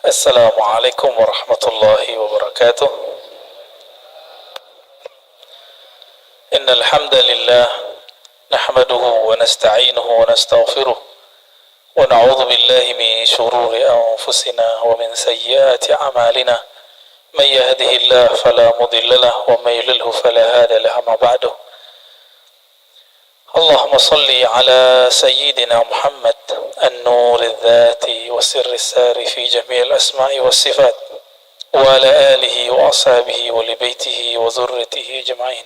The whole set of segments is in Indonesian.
السلام عليكم ورحمة الله وبركاته. إن الحمد لله نحمده ونستعينه ونستغفره ونعوذ بالله من شرور أنفسنا ومن سيئات أعمالنا. من يهده الله فلا مضل له ومن يضلل فلا هادي له. أما بعد، اللهم صل على سيدنا محمد النور الذات وسر السار في جميع الأسماء والصفات وعلى آله وأصحابه ولبيته وذريته أجمعين.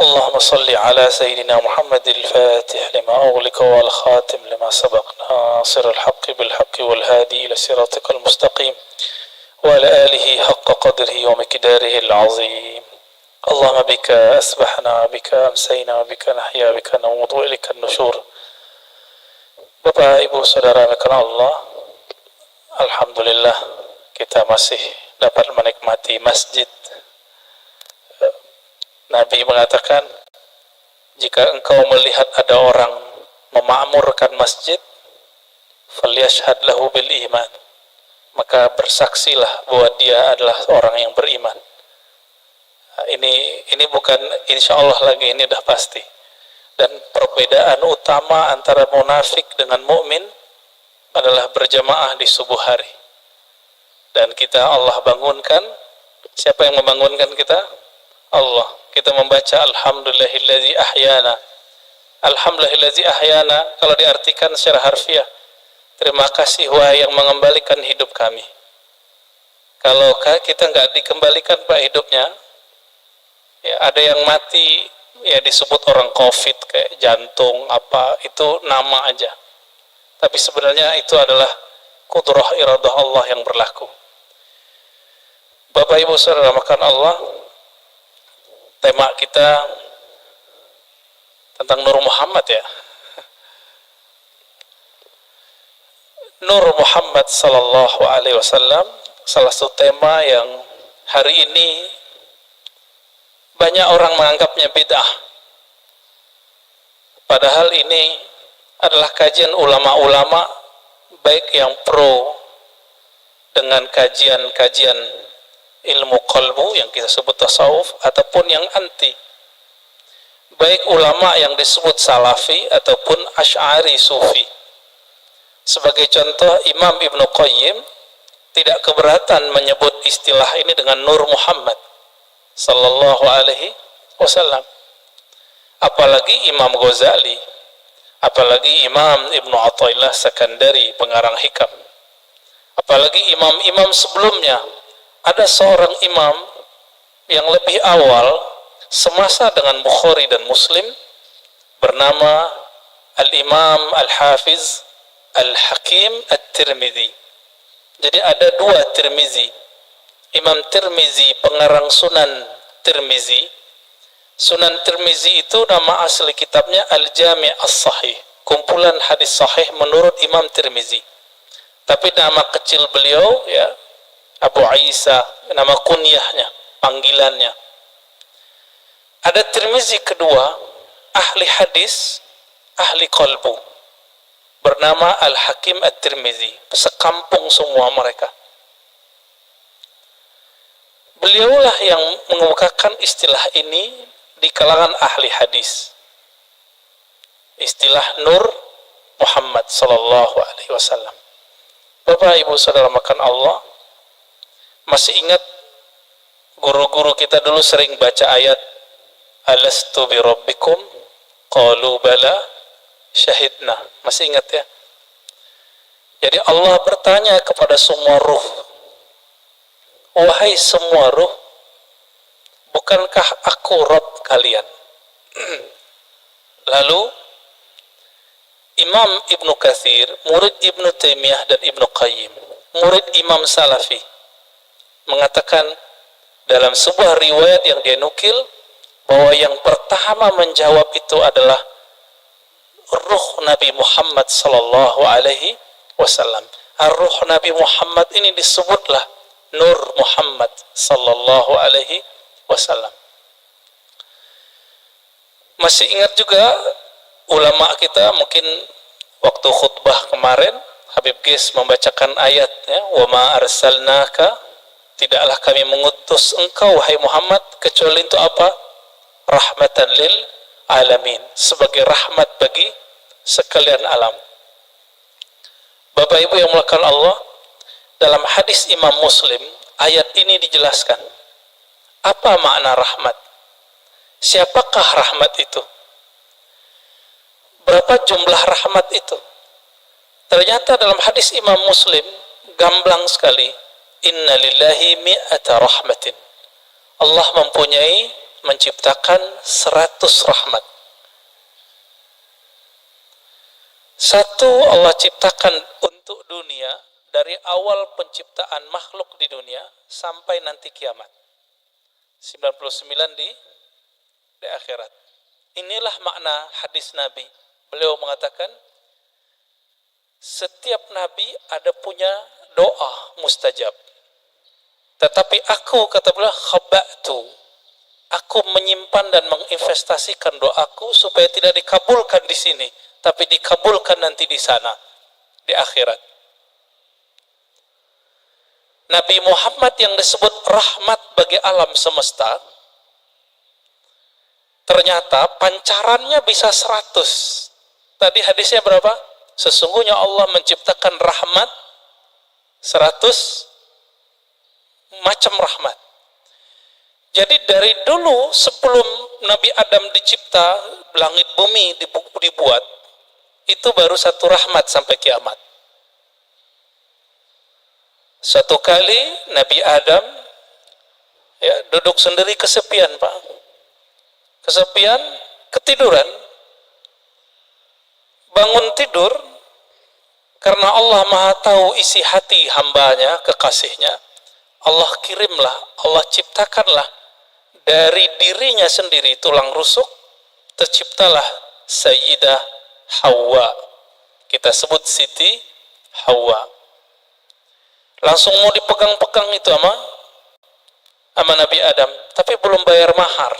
اللهم صل على سيدنا محمد الفاتح لما أغلق والخاتم لما سبق ناصر الحق بالحق والهادي إلى صراطك المستقيم وعلى آله حق قدره ومقداره العظيم. اللهم بك أسبحنا بك أمسينا بك نحيا بك نموت وإليك النشور. Bapak, Ibu, Saudara karena Allah, alhamdulillah kita masih dapat menikmati masjid. Nabi mengatakan, jika engkau melihat ada orang memakmurkan masjid, falyashhad lahu bil iman, maka bersaksilah bahwa dia adalah orang yang beriman. Ini bukan insya Allah lagi, ini dah pasti. Dan perbedaan utama antara munafik dengan mukmin adalah berjamaah di subuh hari. Dan kita Allah bangunkan. Siapa yang membangunkan kita? Allah. Kita membaca Alhamdulillahillazi ahyana. Alhamdulillahillazi ahyana kalau diartikan secara harfiah, terima kasih wahai yang mengembalikan hidup kami. Kalau kita nggak dikembalikan Pak hidupnya, ya ada yang mati, ya disebut orang COVID kayak jantung apa, itu nama aja. Tapi sebenarnya itu adalah qudrah iradah Allah yang berlaku. Bapak Ibu Saudara makan Allah, tema kita tentang Nur Muhammad ya. Nur Muhammad sallallahu alaihi wasallam, salah satu tema yang hari ini banyak orang menganggapnya bid'ah. Padahal ini adalah kajian ulama-ulama, baik yang pro dengan kajian-kajian ilmu qalbu yang kita sebut tasawuf, ataupun yang anti. Baik ulama yang disebut salafi ataupun asy'ari sufi. Sebagai contoh, Imam Ibnu Qayyim tidak keberatan menyebut istilah ini dengan Nur Muhammad sallallahu alaihi wasallam. Apalagi Imam Ghazali, apalagi Imam Ibnu Athaillah Sakandari, pengarang Hikam, apalagi imam-imam sebelumnya. Ada seorang imam yang lebih awal semasa dengan Bukhari dan Muslim bernama Al-Imam Al-Hafiz Al-Hakim At-Tirmidzi. Jadi ada dua Tirmizi. Imam Tirmizi pengarang Sunan Tirmizi. Sunan Tirmizi itu nama asli kitabnya Al-Jami' As-Sahih, kumpulan hadis sahih menurut Imam Tirmizi. Tapi nama kecil beliau ya Abu Isa, nama kunyahnya, panggilannya. Ada Tirmizi kedua, ahli hadis, ahli qalbu, bernama Al-Hakim At-Tirmizi. Sekampung semua mereka. Beliaulah yang mengemukakan istilah ini di kalangan ahli hadis. Istilah Nur Muhammad sallallahu alaihi wasallam. Bapak Ibu Saudara makan Allah, masih ingat guru-guru kita dulu sering baca ayat Alastu bi rabbikum qalu bala syahidna. Masih ingat ya? Jadi Allah bertanya kepada semua ruh, wahai semua ruh, bukankah aku Rabb kalian? Lalu Imam Ibnu Katsir, murid Ibnu Taimiyah dan Ibnu Qayyim, murid Imam Salafi, mengatakan dalam sebuah riwayat yang dia nukil bahwa yang pertama menjawab itu adalah ruh Nabi Muhammad sallallahu alaihi wasallam. Ruh Nabi Muhammad ini disebutlah Nur Muhammad sallallahu alaihi wasallam. Masih ingat juga ulama kita mungkin waktu khutbah kemarin Habib Ghis membacakan ayatnya, wa ma arsalnaka, tidaklah kami mengutus engkau wahai Muhammad kecuali untuk apa? Rahmatan lil alamin, sebagai rahmat bagi sekalian alam. Bapak Ibu yang mulakan Allah, dalam hadis Imam Muslim ayat ini dijelaskan apa makna rahmat, siapakah rahmat itu, berapa jumlah rahmat itu. Ternyata dalam hadis Imam Muslim gamblang sekali, inna lillahi mi'ata rahmatin, Allah mempunyai, menciptakan 100 rahmat. Satu Allah ciptakan untuk dunia dari awal penciptaan makhluk di dunia sampai nanti kiamat. 99 di akhirat. Inilah makna hadis Nabi. Beliau mengatakan setiap nabi ada punya doa mustajab. Tetapi aku, kata beliau, khaba'tu, aku menyimpan dan menginvestasikan doaku supaya tidak dikabulkan di sini, tapi dikabulkan nanti di sana, di akhirat. Nabi Muhammad yang disebut rahmat bagi alam semesta, ternyata pancarannya bisa 100. Tadi hadisnya berapa? Sesungguhnya Allah menciptakan rahmat 100 macam rahmat. Jadi dari dulu sebelum Nabi Adam dicipta, langit bumi dibuat, itu baru satu rahmat sampai kiamat. Suatu kali Nabi Adam duduk sendiri kesepian, Pak. Kesepian, ketiduran. Bangun tidur, karena Allah Maha tahu isi hati hambanya, kekasihnya, Allah kirimlah, Allah ciptakanlah dari dirinya sendiri, tulang rusuk, terciptalah Sayyidah Hawa. Kita sebut Siti Hawa. Langsung mau dipegang-pegang itu sama Nabi Adam, tapi belum bayar mahar.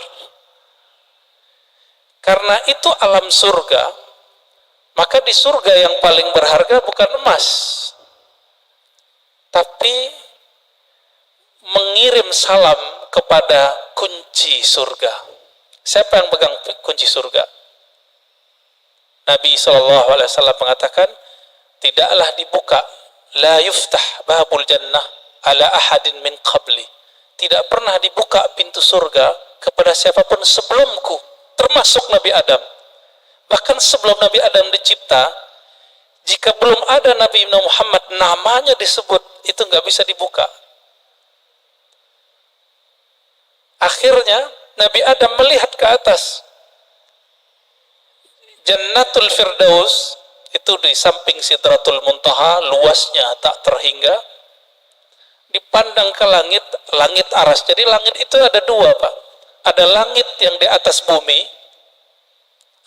Karena itu alam surga, maka di surga yang paling berharga bukan emas, tapi mengirim salam kepada kunci surga. Siapa yang pegang kunci surga? Nabi SAW mengatakan, tidaklah dibuka, la yuftah babul jannah ala ahadin min qabli, tidak pernah dibuka pintu surga kepada siapapun sebelumku, termasuk Nabi Adam. Bahkan sebelum Nabi Adam dicipta, jika belum ada Nabi Muhammad namanya disebut, itu nggak bisa dibuka. Akhirnya Nabi Adam melihat ke atas. Jannatul Firdaus itu di samping Sidratul Muntaha, luasnya tak terhingga. Dipandang ke langit, langit aras. Jadi langit itu ada dua, Pak. Ada langit yang di atas bumi,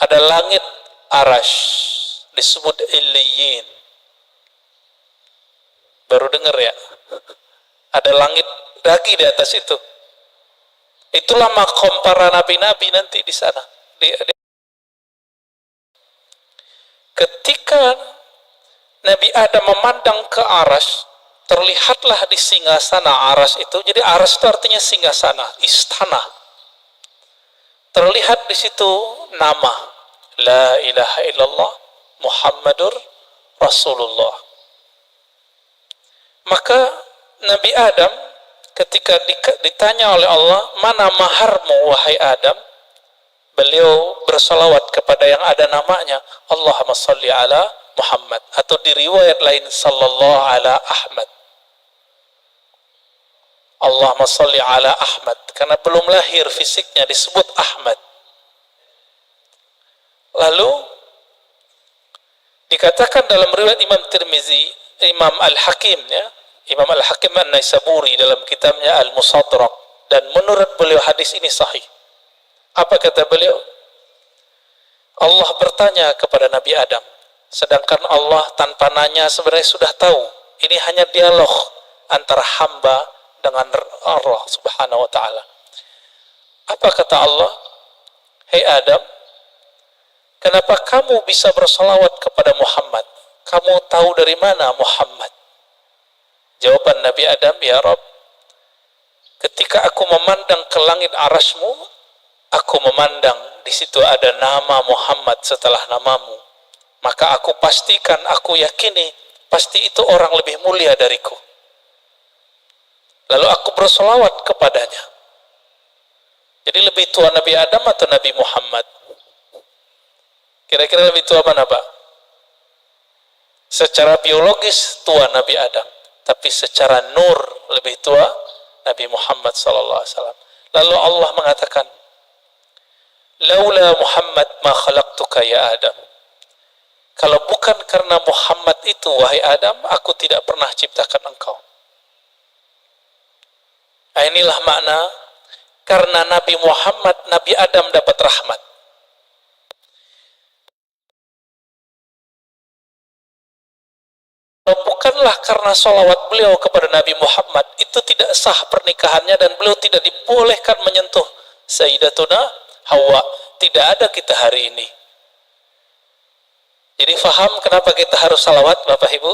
ada langit arash, disebut Illiyin. Baru dengar ya? Ada langit lagi di atas itu. Itulah makom para nabi-nabi nanti di sana. Ketika Nabi Adam memandang ke arash, terlihatlah di singgasana arash itu. Jadi arash itu artinya singgasana, istana. Terlihat di situ nama La ilaha illallah Muhammadur Rasulullah. Maka Nabi Adam ketika ditanya oleh Allah, mana maharmu wahai Adam? Beliau bersalawat kepada yang ada namanya, Allahumma salli ala Muhammad, atau di riwayat lain sallallahu ala Ahmad. Allahumma salli ala Ahmad, karena belum lahir fisiknya disebut Ahmad. Lalu dikatakan dalam riwayat Imam Tirmizi, Imam Al-Hakim Imam Al-Hakim An-Naisaburi dalam kitabnya Al-Musadrak, dan menurut beliau hadis ini sahih. Apa kata beliau? Allah bertanya kepada Nabi Adam, sedangkan Allah tanpa nanya sebenarnya sudah tahu. Ini hanya dialog antara hamba dengan Allah Subhanahu wa ta'ala. Apa kata Allah? Hei Adam, kenapa kamu bisa bersalawat kepada Muhammad? kamu tahu dari mana Muhammad? Jawaban Nabi Adam, ya Rabb, ketika aku memandang ke langit arasmu, aku memandang di situ ada nama Muhammad setelah namamu. Maka aku pastikan, aku yakini, pasti itu orang lebih mulia dariku. Lalu aku bersolawat kepadanya. Jadi lebih tua Nabi Adam atau Nabi Muhammad? Kira-kira lebih tua mana, Pak? Secara biologis tua Nabi Adam, tapi secara nur lebih tua Nabi Muhammad SAW. Lalu Allah mengatakan, laula Muhammad ma khalaqtuka ya Adam. Kalau bukan karena Muhammad itu, wahai Adam, aku tidak pernah ciptakan engkau. Nah, inilah makna karena Nabi Muhammad, Nabi Adam dapat rahmat. Kalau bukanlah karena sholawat beliau kepada Nabi Muhammad, itu tidak sah pernikahannya dan beliau tidak dibolehkan menyentuh Sayyidatuna Hawa. Tidak ada kita hari ini. Jadi faham kenapa kita harus salawat, Bapak Ibu?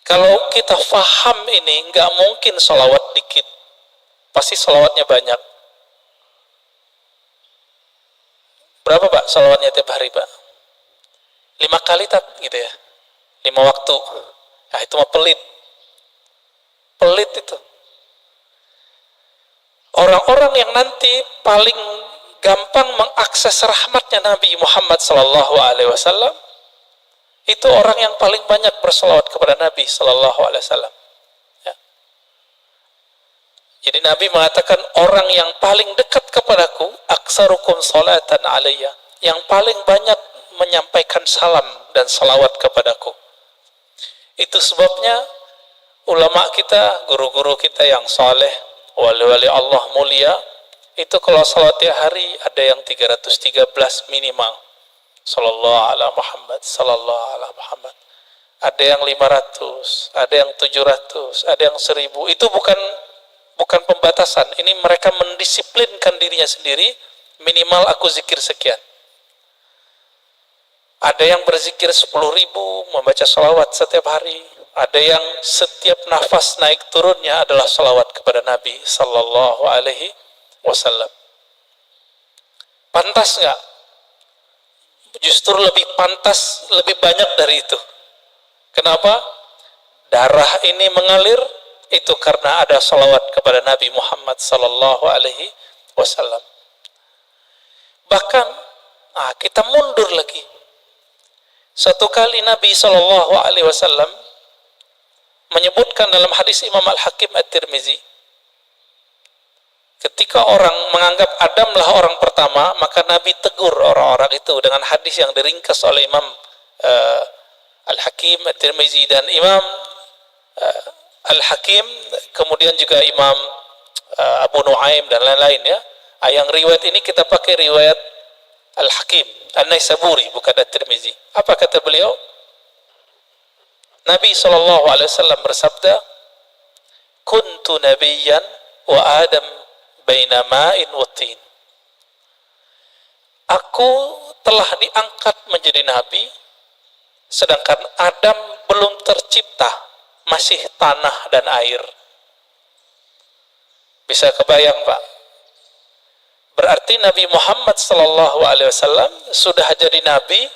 Kalau kita faham ini, nggak mungkin salawat dikit. Pasti salawatnya banyak. Berapa Pak salawatnya tiap hari, Pak? 5 kali tak gitu ya? 5 waktu. Nah itu mah pelit. Pelit itu. Orang-orang yang nanti paling gampang mengakses rahmatnya Nabi Muhammad SAW, itu orang yang paling banyak berselawat kepada Nabi SAW. Ya. Jadi Nabi mengatakan, orang yang paling dekat kepadaku, aksarukum salatan alayya, yang paling banyak menyampaikan salam dan salawat kepadaku. Itu sebabnya ulama kita, guru-guru kita yang saleh, wali-wali Allah mulia, itu kalau salat tiap hari ada yang 313 minimal. Sallallahu ala Muhammad, sallallahu ala Muhammad. Ada yang 500, ada yang 700, ada yang 1000. Itu bukan pembatasan. Ini mereka mendisiplinkan dirinya sendiri, minimal aku zikir sekian. Ada yang berzikir 10.000, membaca salawat setiap hari. Ada yang setiap nafas naik turunnya adalah salawat kepada Nabi sallallahu alaihi wasallam. Pantas nggak? Justru lebih pantas, lebih banyak dari itu. Kenapa? Darah ini mengalir, itu karena ada salawat kepada Nabi Muhammad sallallahu alaihi wasallam. Bahkan, kita mundur lagi. Satu kali Nabi sallallahu alaihi wasallam menyebutkan dalam hadis Imam Al-Hakim At-Tirmizi, ketika orang menganggap Adamlah orang pertama, maka Nabi tegur orang-orang itu dengan hadis yang diringkas oleh Imam Al-Hakim At-Tirmizi dan Imam Al-Hakim, kemudian juga Imam Abu Nuaim dan lain-lain ya. Yang riwayat ini kita pakai riwayat Al-Hakim An-Naisaburi, bukan At-Tirmizi. Apa kata beliau? Nabi SAW bersabda, kuntu nabiyyan wa Adam baina ma'in wa tin. Aku telah diangkat menjadi nabi, sedangkan Adam belum tercipta, masih tanah dan air. Bisa kebayang Pak? Berarti Nabi Muhammad SAW sudah jadi nabi,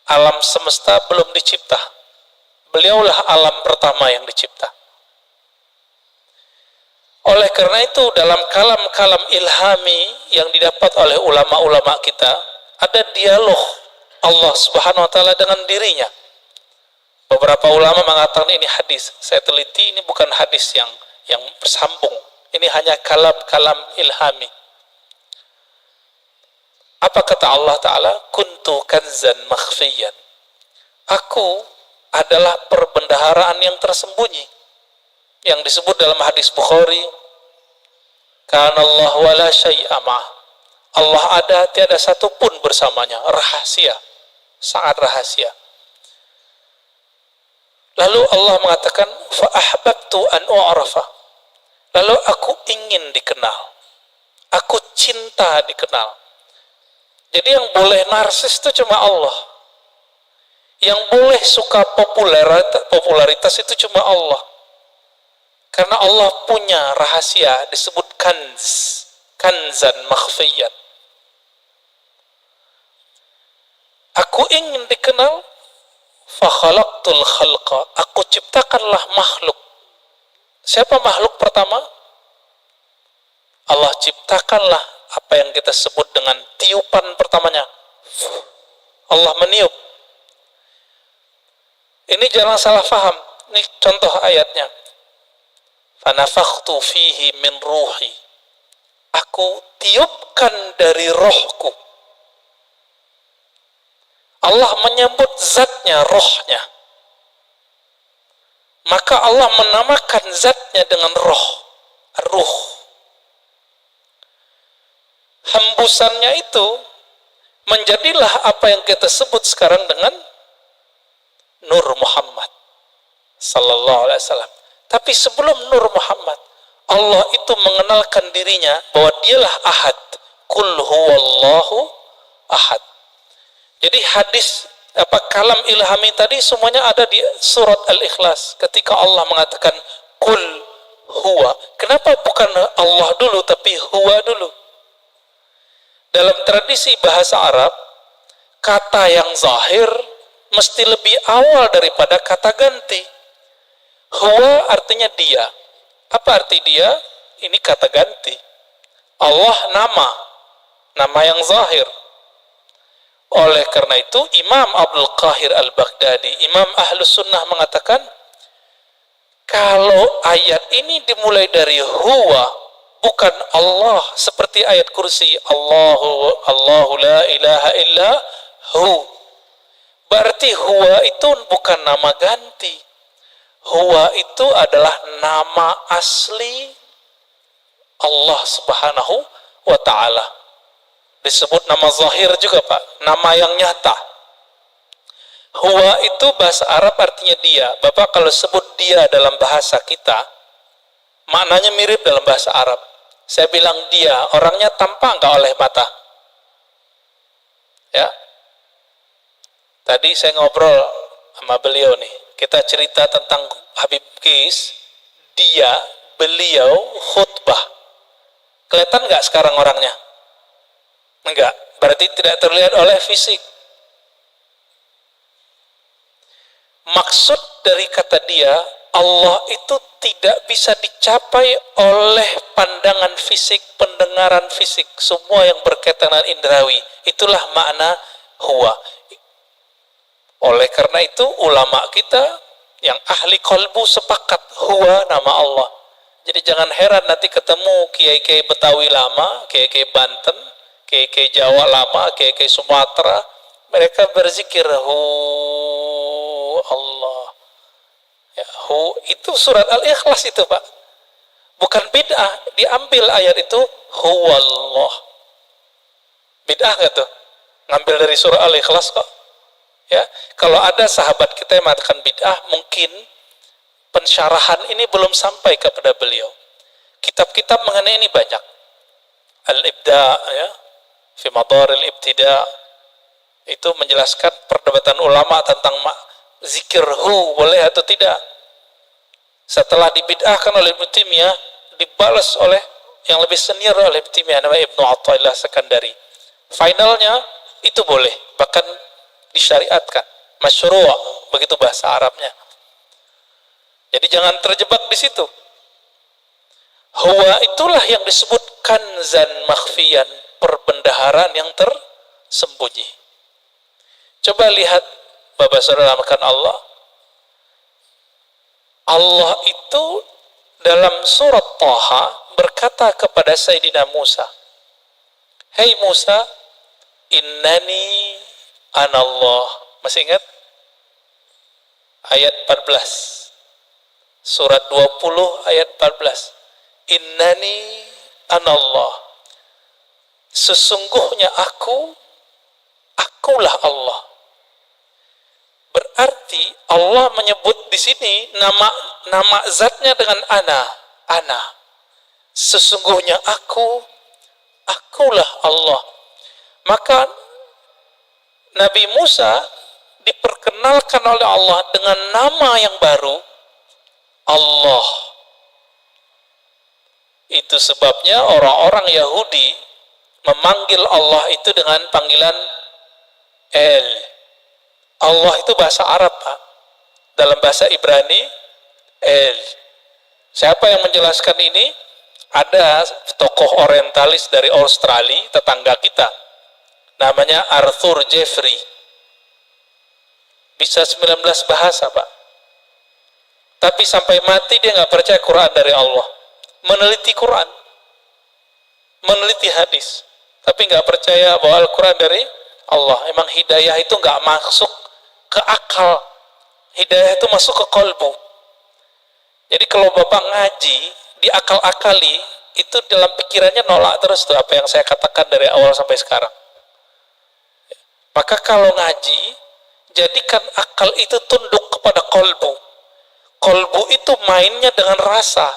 alam semesta belum dicipta. Beliaulah alam pertama yang dicipta. Oleh karena itu, dalam kalam-kalam ilhami yang didapat oleh ulama-ulama kita, ada dialog Allah Subhanahu wa taala dengan dirinya. Beberapa ulama mengatakan ini hadis. Saya teliti, ini bukan hadis yang bersambung. Ini hanya kalam-kalam ilhami. Apa kata Allah Ta'ala? Kuntu kanzan makhfiyan. Aku adalah perbendaharaan yang tersembunyi. Yang disebut dalam hadis Bukhari, Kana Allah wala syai'a ma'ah. Allah ada, tiada satu pun bersamanya. Rahasia. Sangat rahasia. Lalu Allah mengatakan, Fa'ahbabtu an u'arafa. Lalu aku ingin dikenal. Aku cinta dikenal. Jadi yang boleh narsis itu cuma Allah. Yang boleh suka popularitas itu cuma Allah. Karena Allah punya rahasia disebut kanzan makhfiyan. Aku ingin dikenal, fa khalaqtul khalqa, aku ciptakanlah makhluk. Siapa makhluk pertama? Allah ciptakanlah apa yang kita sebut dengan tiupan pertamanya. Allah meniup. Ini jangan salah faham. Ini contoh ayatnya. Fanafakhtu fihi min ruhi. Aku tiupkan dari rohku. Allah menyebut zatnya, rohnya. Maka Allah menamakan zatnya dengan roh. Ruh. Hembusannya itu menjadilah apa yang kita sebut sekarang dengan Nur Muhammad sallallahu alaihi wasallam. Tapi sebelum Nur Muhammad, Allah itu mengenalkan dirinya bahwa dialah Ahad. Qul huwallahu ahad. Jadi hadis kalam ilhami tadi semuanya ada di surat Al-Ikhlas ketika Allah mengatakan Qul huwa. Kenapa bukan Allah dulu tapi huwa dulu? Dalam tradisi bahasa Arab, kata yang zahir mesti lebih awal daripada kata ganti. Huwa artinya dia. Apa arti dia? Ini kata ganti. Allah nama yang zahir. Oleh karena itu Imam Abdul Qahir Al-Baghdadi, Imam Ahlus Sunnah mengatakan kalau ayat ini dimulai dari huwa, bukan Allah, seperti ayat kursi Allahu la ilaha illa hu, berarti huwa itu bukan nama ganti. Huwa itu adalah nama asli Allah Subhanahu wa ta'ala. Disebut nama zahir juga, Pak, nama yang nyata. Huwa itu bahasa Arab artinya dia. Bapak kalau sebut dia dalam bahasa kita, maknanya mirip dalam bahasa Arab. Saya bilang dia, orangnya tampak nggak oleh mata? Ya. Tadi saya ngobrol sama beliau nih. Kita cerita tentang Habib Kis, beliau khutbah. Kelihatan nggak sekarang orangnya? Enggak, berarti tidak terlihat oleh fisik. Maksud dari kata dia, Allah itu tidak bisa dicapai oleh pandangan fisik, pendengaran fisik, semua yang berkaitan dengan indrawi. Itulah makna huwa. Oleh karena itu ulama kita yang ahli qalbu sepakat huwa nama Allah. Jadi jangan heran nanti ketemu kiai-kiai Betawi lama, kiai-kiai Banten, kiai-kiai Jawa lama, kiai-kiai Sumatera, mereka berzikir hu Allah. Ya, hu itu surat Al-Ikhlas itu, Pak. Bukan bid'ah, diambil ayat itu huwallah. Bid'ah enggak tuh? Ngambil dari surah Al-Ikhlas kok. Ya, kalau ada sahabat kita yang mengatakan bid'ah, mungkin pensyarahan ini belum sampai kepada beliau. Kitab-kitab mengenai ini banyak. Al-Ibda, ya, fi madar al-ibtida, itu menjelaskan perdebatan ulama tentang zikir hu boleh atau tidak. Setelah dibid'ahkan oleh Ibnu Taimiyah, dibalas oleh yang lebih senior oleh Ibnu Taimiyah, namanya Ibnu Athaillah Sekandari. Finalnya itu boleh, bahkan disyariatkan, masyru', begitu bahasa Arabnya. Jadi jangan terjebak di situ. Huwa itulah yang disebut kanzan makhfiyan, perbendaharaan yang tersembunyi. Coba lihat Bapak Saudara makan Allah. Allah itu dalam surat Thaha berkata kepada Sayyidina Musa, "Hei Musa, innani anallah." Masih ingat? Ayat 14. Surat 20 ayat 14. Innani anallah. Sesungguhnya akulah Allah. Berarti Allah menyebut di sini nama zatnya dengan ana. Sesungguhnya akulah Allah. Maka Nabi Musa diperkenalkan oleh Allah dengan nama yang baru, Allah. Itu sebabnya orang-orang Yahudi memanggil Allah itu dengan panggilan El. Allah itu bahasa Arab, Pak. Dalam bahasa Ibrani, El. Siapa yang menjelaskan ini? Ada tokoh orientalis dari Australia, tetangga kita. Namanya Arthur Jeffrey. Bisa 19 bahasa, Pak. Tapi sampai mati dia nggak percaya Quran dari Allah. Meneliti Quran. Meneliti hadis. Tapi nggak percaya bahwa Al-Quran dari Allah. Emang hidayah itu nggak masuk ke akal. Hidayah itu masuk ke kolbu. Jadi kalau Bapak ngaji, diakal-akali, itu dalam pikirannya nolak terus tuh apa yang saya katakan dari awal sampai sekarang. Maka kalau ngaji, jadikan akal itu tunduk kepada kolbu. Kolbu itu mainnya dengan rasa.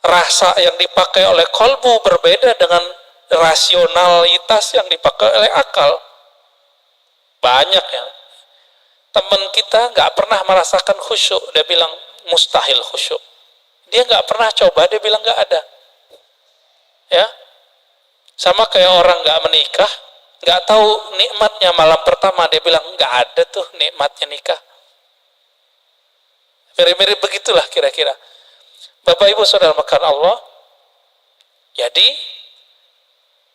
Rasa yang dipakai oleh kolbu berbeda dengan rasionalitas yang dipakai oleh akal. Banyak ya. Teman kita nggak pernah merasakan khusyuk, dia bilang mustahil khusyuk. Dia nggak pernah coba, dia bilang nggak ada. Ya, sama kayak orang nggak menikah, nggak tahu nikmatnya malam pertama, dia bilang nggak ada tuh nikmatnya nikah. Mirip-mirip begitulah kira-kira. Bapak Ibu Saudara makan Allah. Jadi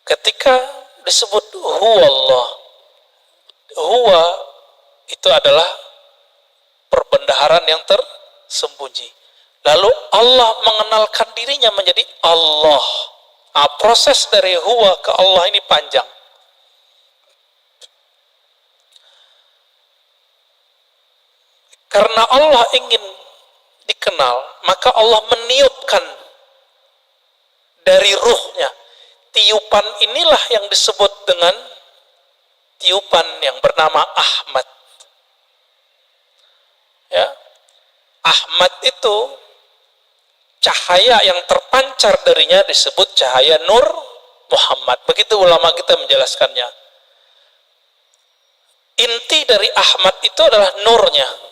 ketika disebut huwa Allah, huwa itu adalah perbendaharaan yang tersembunyi. Lalu Allah mengenalkan dirinya menjadi Allah. Nah, proses dari huwa ke Allah ini panjang. Karena Allah ingin dikenal, maka Allah meniupkan dari ruhnya. Tiupan inilah yang disebut dengan tiupan yang bernama Ahmad. Ya, Ahmad itu cahaya yang terpancar darinya disebut cahaya Nur Muhammad. Begitu ulama kita menjelaskannya. Inti dari Ahmad itu adalah nurnya.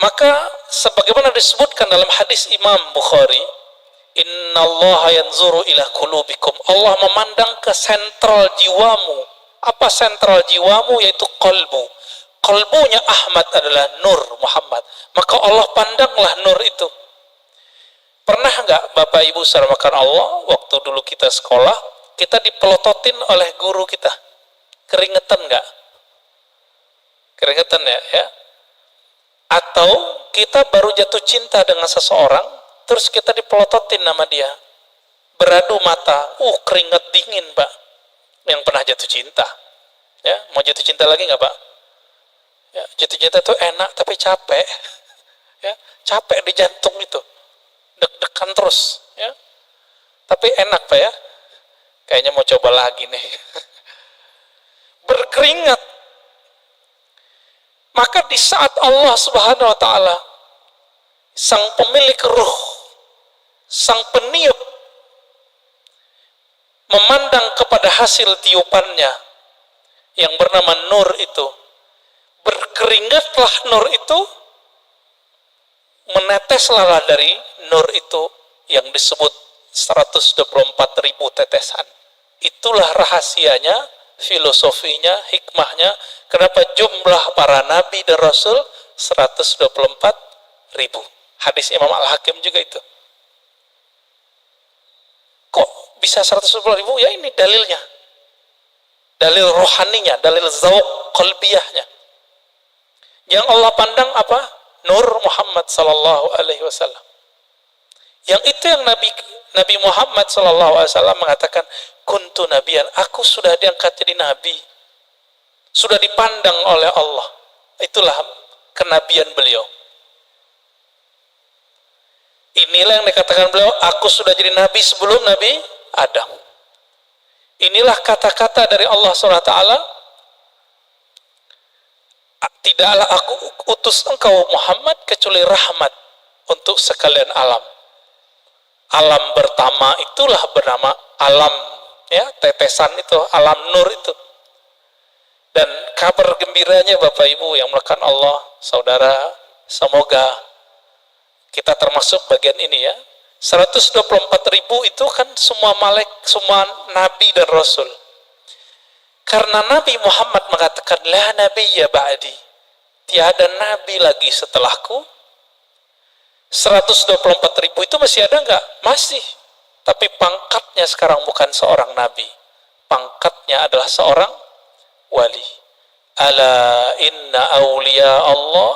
Maka sebagaimana disebutkan dalam hadis Imam Bukhari, innallaha yanzuru ila qulubikum. Allah memandang ke sentral jiwamu. Apa sentral jiwamu? Yaitu qalbu. Qalbunya Ahmad adalah Nur Muhammad. Maka Allah pandanglah nur itu. Pernah nggak Bapak Ibu saudara makan Allah, waktu dulu kita sekolah, kita dipelototin oleh guru kita? Keringetan nggak? Keringetan ya? Atau kita baru jatuh cinta dengan seseorang, terus kita dipelototin nama dia. Beradu mata, keringet dingin, Pak. Yang pernah jatuh cinta. Ya, mau jatuh cinta lagi nggak, Pak? Ya, jatuh cinta itu enak tapi capek. Ya, capek di jantung itu. Deg-degan terus, ya. Tapi enak, Pak ya. Kayaknya mau coba lagi nih. Berkeringat. Maka di saat Allah Subhanahu wa taala, sang pemilik ruh, sang peniup, memandang kepada hasil tiupannya yang bernama nur itu, berkeringatlah nur itu, meneteslah dari nur itu yang disebut 124.000 tetesan. Itulah rahasianya, filosofinya, hikmahnya, kenapa jumlah para nabi dan rasul 124.000. Hadis Imam Al-Hakim juga itu. Kok bisa 124.000? Ya ini dalilnya. Dalil rohaninya, dalil zauq qalbiyahnya. Yang Allah pandang apa? Nur Muhammad sallallahu alaihi wasallam. Yang itu yang Nabi Muhammad sallallahu alaihi wasallam mengatakan, kuntu nabiyan, aku sudah diangkat jadi nabi. Sudah dipandang oleh Allah. Itulah kenabian beliau. Inilah yang dikatakan beliau, aku sudah jadi nabi sebelum Nabi Adam. Inilah kata-kata dari Allah SWT, tidaklah aku utus engkau Muhammad kecuali rahmat untuk sekalian alam. Alam pertama itulah bernama alam, ya, tetesan itu, alam nur itu. Dan kabar gembiranya Bapak Ibu yang melakukan Allah, saudara, semoga kita termasuk bagian ini ya. 124.000 itu kan semua semua nabi dan rasul. Karena Nabi Muhammad mengatakan la nabiyya ba'di, tiada nabi lagi setelahku. 124.000 itu masih ada enggak? Masih. Tapi pangkatnya sekarang bukan seorang nabi. Pangkatnya adalah seorang wali. Ala inna awliya Allah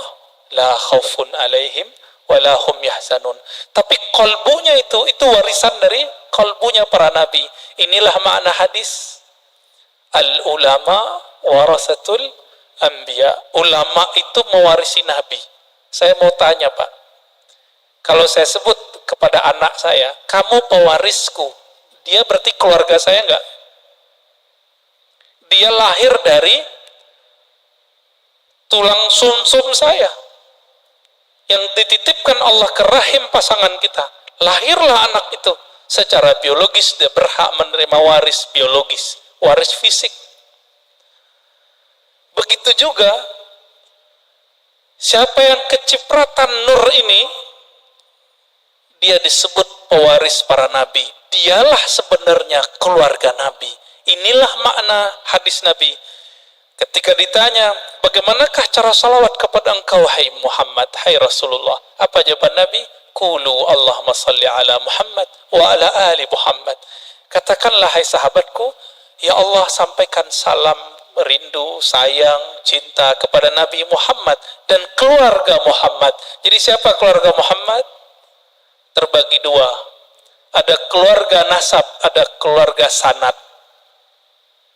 la khaufun alaihim wa la hum yahzanun. Tapi kalbunya itu warisan dari kalbunya para nabi. Inilah makna hadis al ulama warasatul anbiya. Ulama itu mewarisi nabi. Saya mau tanya Pak, kalau saya sebut kepada anak saya, kamu pewarisku, dia berarti keluarga saya enggak? Dia lahir dari tulang sumsum saya yang dititipkan Allah ke rahim pasangan kita. Lahirlah anak itu secara biologis, dia berhak menerima waris biologis, waris fisik. Begitu juga siapa yang kecipratan nur ini, dia disebut pewaris para nabi. Dialah sebenarnya keluarga nabi. Inilah makna hadis Nabi. Ketika ditanya, bagaimanakah cara salawat kepada engkau, hai Muhammad, hai Rasulullah? Apa jawaban Nabi? Qulu Allahumma salli ala Muhammad wa ala ali Muhammad. Katakanlah, hai sahabatku, ya Allah sampaikan salam, rindu, sayang, cinta kepada Nabi Muhammad dan keluarga Muhammad. Jadi siapa keluarga Muhammad? Terbagi dua. Ada keluarga nasab, ada keluarga sanad.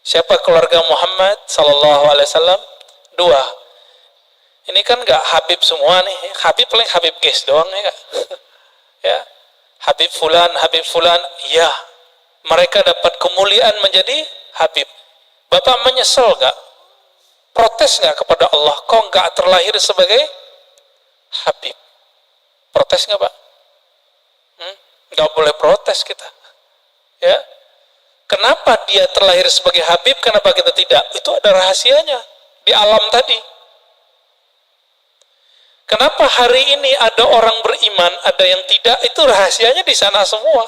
Siapa keluarga Muhammad sallallahu alaihi wasallam? Dua. Ini kan enggak Habib semua nih. Habib paling Habib guys doang ya. Ya. Habib fulan, ya. Mereka dapat kemuliaan menjadi Habib. Bapak menyesal enggak? Protes enggak kepada Allah? Kok enggak terlahir sebagai Habib? Protes enggak, Pak? Enggak boleh protes kita. Ya. Kenapa dia terlahir sebagai Habib, kenapa kita tidak? Itu ada rahasianya di alam tadi. Kenapa hari ini ada orang beriman, ada yang tidak? Itu rahasianya di sana semua.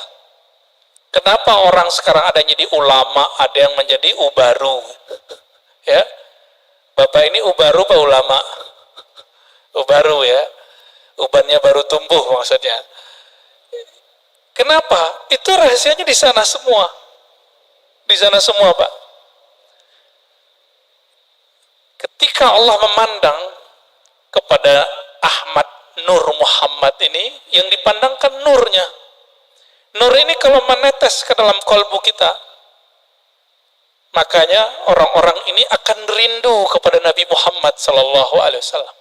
Kenapa orang sekarang ada yang jadi ulama, ada yang menjadi ubaru? Ya, Bapak ini ubaru apa ulama? Ubaru ya, ubannya baru tumbuh maksudnya. Kenapa? Itu rahasianya di sana semua. Di sana semua, Pak. Ketika Allah memandang kepada Ahmad Nur Muhammad ini, yang dipandangkan nurnya. Nur ini kalau menetes ke dalam kalbu kita, makanya orang-orang ini akan rindu kepada Nabi Muhammad sallallahu alaihi wasallam.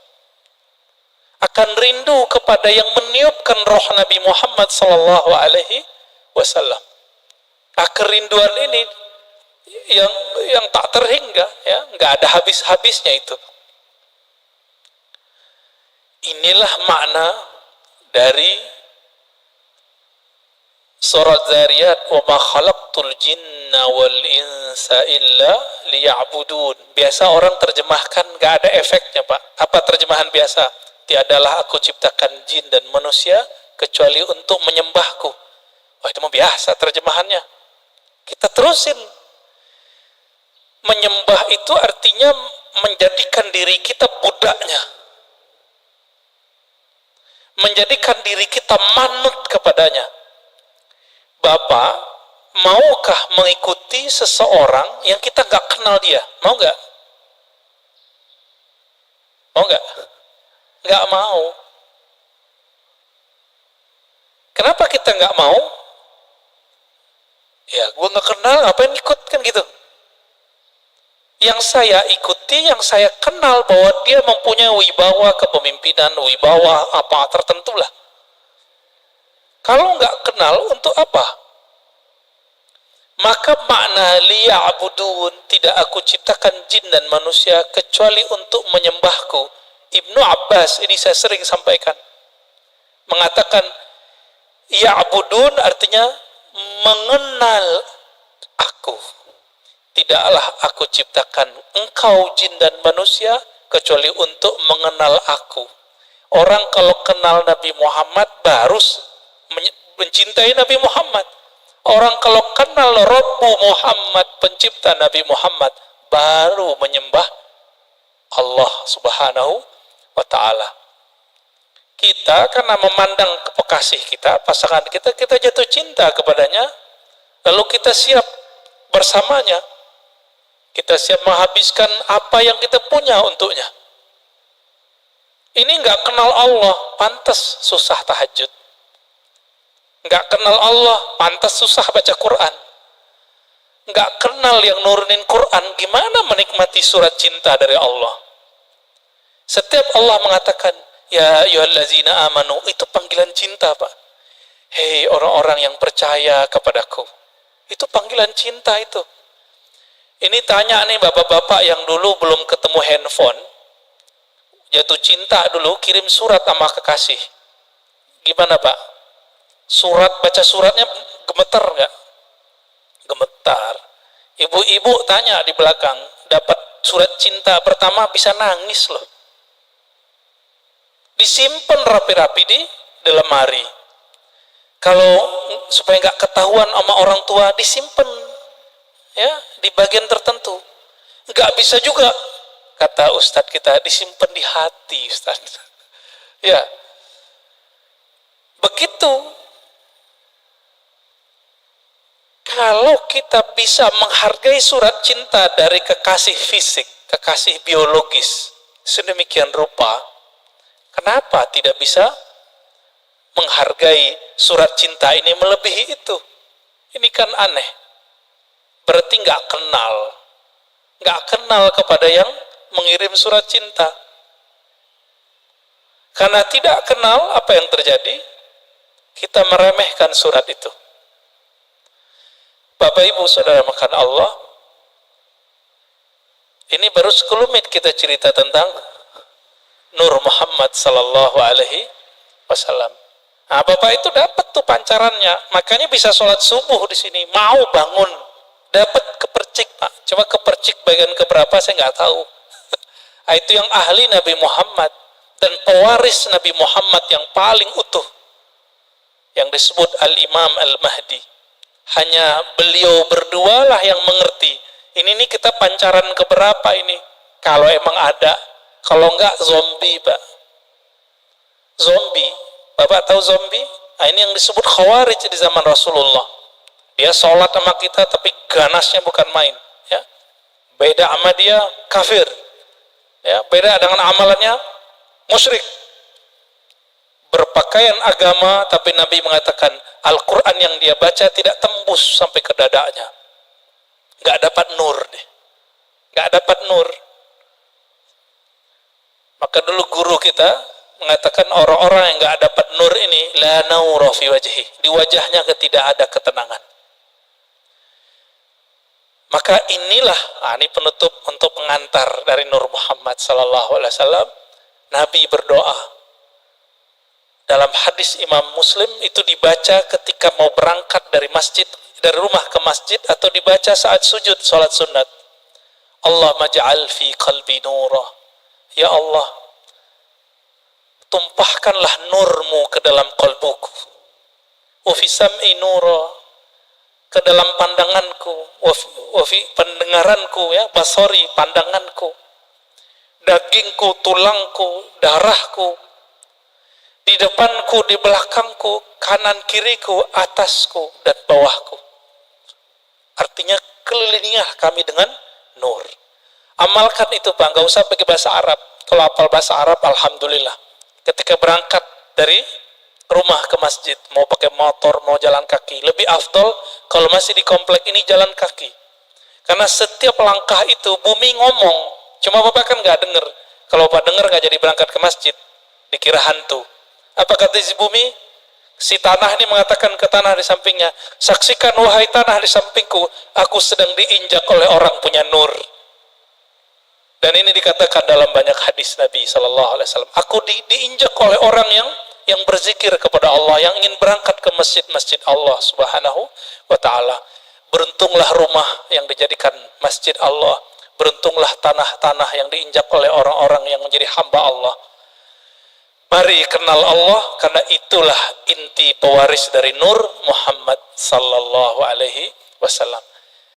Akan rindu kepada yang meniupkan roh Nabi Muhammad sallallahu alaihi wasallam. Kerinduan ini yang tak terhingga, ya, nggak ada habis-habisnya itu. Inilah makna dari surat Zariyat, wa ma khalaqtul jinna wal insa illa liya'budun. Biasa orang terjemahkan nggak ada efeknya, Pak. Apa terjemahan biasa? Tiadalah aku ciptakan jin dan manusia kecuali untuk menyembahku. Wah, itu mah biasa terjemahannya. Kita terusin. Menyembah itu artinya menjadikan diri kita budaknya. Menjadikan diri kita manut kepadanya. Bapak, maukah mengikuti seseorang yang kita nggak kenal dia? Mau nggak? Mau nggak? Nggak mau. Kenapa kita nggak mau? Ya, gue nggak kenal, ngapain ikut kan gitu. Yang saya ikuti, yang saya kenal bahwa dia mempunyai wibawa kepemimpinan, wibawa apa tertentu lah. Kalau nggak kenal, untuk apa? Maka makna liya'budun, tidak aku ciptakan jin dan manusia kecuali untuk menyembahku. Ibnu Abbas, ini saya sering sampaikan, mengatakan ya'budun artinya mengenal aku. tidaklah aku ciptakan engkau jin dan manusia kecuali untuk mengenal aku. Orang kalau kenal Nabi Muhammad baru mencintai Nabi Muhammad. Orang kalau kenal Rabbu Muhammad, pencipta Nabi Muhammad, baru menyembah Allah Subhanahu wa ta'ala. Kita karena memandang kekasih kita, pasangan kita, kita jatuh cinta kepadanya, lalu kita siap bersamanya. Kita siap menghabiskan apa yang kita punya untuknya. Ini nggak kenal Allah, pantas susah tahajud. Nggak kenal Allah, pantas susah baca Quran. Nggak kenal yang nurunin Quran, gimana menikmati surat cinta dari Allah? Setiap Allah mengatakan, ya ayyuhallazina amanu, itu panggilan cinta, Pak. Hei orang-orang yang percaya kepadaku. Itu panggilan cinta itu. Ini tanya nih bapak-bapak yang dulu belum ketemu handphone, jatuh cinta dulu, kirim surat sama kekasih. Gimana, Pak? Surat, baca suratnya gemetar nggak? Gemetar. Ibu-ibu tanya di belakang, dapat surat cinta pertama bisa nangis loh. Disimpan rapi-rapi di lemari. Kalau supaya nggak ketahuan sama orang tua, disimpan ya di bagian tertentu. Nggak bisa juga, kata Ustadz kita, disimpan di hati, Ustadz. Ya, begitu. Kalau kita bisa menghargai surat cinta dari kekasih fisik, kekasih biologis, sedemikian rupa, kenapa tidak bisa menghargai surat cinta ini melebihi itu? Ini kan aneh. Berarti nggak kenal kepada yang mengirim surat cinta. Karena tidak kenal, apa yang terjadi? Kita meremehkan surat itu. Bapak Ibu Saudara makan Allah, ini baru sekelumit kita cerita tentang Nur Muhammad sallallahu alaihi wasallam. Nah, Bapak itu dapat tuh pancarannya, makanya bisa sholat subuh di sini, mau bangun, dapat kepercik, Pak. Coba kepercik bagian keberapa saya nggak tahu. Itu yang ahli Nabi Muhammad dan pewaris Nabi Muhammad yang paling utuh, yang disebut Al-Imam Al-Mahdi. Hanya beliau berdua lah yang mengerti. Ini nih kita pancaran keberapa ini? Kalau emang ada. Kalau enggak, zombie, Pak. Zombie. Bapak tahu zombie? Nah, ini yang disebut khawarij di zaman Rasulullah. Dia sholat sama kita, tapi ganasnya bukan main. Ya. Beda sama dia, kafir. Ya. Beda dengan amalannya, musyrik. Berpakaian agama, tapi Nabi mengatakan Al-Quran yang dia baca tidak tembus sampai ke dadanya. Nggak dapat nur deh. Nggak dapat nur. Maka dulu guru kita mengatakan orang-orang yang nggak dapat nur ini, la naura fi wajhi. Di wajahnya tidak ada ketenangan. Maka inilah, ini penutup untuk pengantar dari Nur Muhammad sallallahu alaihi wasallam. Nabi berdoa. Dalam hadis Imam Muslim itu dibaca ketika mau berangkat dari masjid, dari rumah ke masjid, atau dibaca saat sujud salat sunat. Allahumma ja'al fi qalbi nura. Ya Allah, tumpahkanlah nurmu ke dalam kalbuku. Wa fi sam'i nura, ke dalam pandanganku. Wa fi pendengaranku, ya, basari, pandanganku. Dagingku, tulangku, darahku. Di depanku, di belakangku, kanan kiriku, atasku, dan bawahku. Artinya kelilinglah kami dengan nur. Amalkan itu, Pak, nggak usah pakai bahasa Arab. Kalau hafal bahasa Arab, alhamdulillah. Ketika berangkat dari rumah ke masjid, mau pakai motor, mau jalan kaki, lebih afdol kalau masih di komplek ini jalan kaki. Karena setiap langkah itu bumi ngomong. Cuma Bapak kan nggak dengar. Kalau Bapak dengar nggak jadi berangkat ke masjid, dikira hantu. Apa kata si bumi? Si tanah ini mengatakan ke tanah di sampingnya, saksikan wahai tanah di sampingku, aku sedang diinjak oleh orang punya nur. Dan ini dikatakan dalam banyak hadis Nabi Sallallahu Alaihi Wasallam. Aku diinjak oleh orang yang berzikir kepada Allah, yang ingin berangkat ke masjid-masjid Allah Subhanahu Wa Taala. Beruntunglah rumah yang dijadikan masjid Allah. Beruntunglah tanah-tanah yang diinjak oleh orang-orang yang menjadi hamba Allah. Mari kenal Allah, karena itulah inti pewaris dari Nur Muhammad sallallahu alaihi wasallam.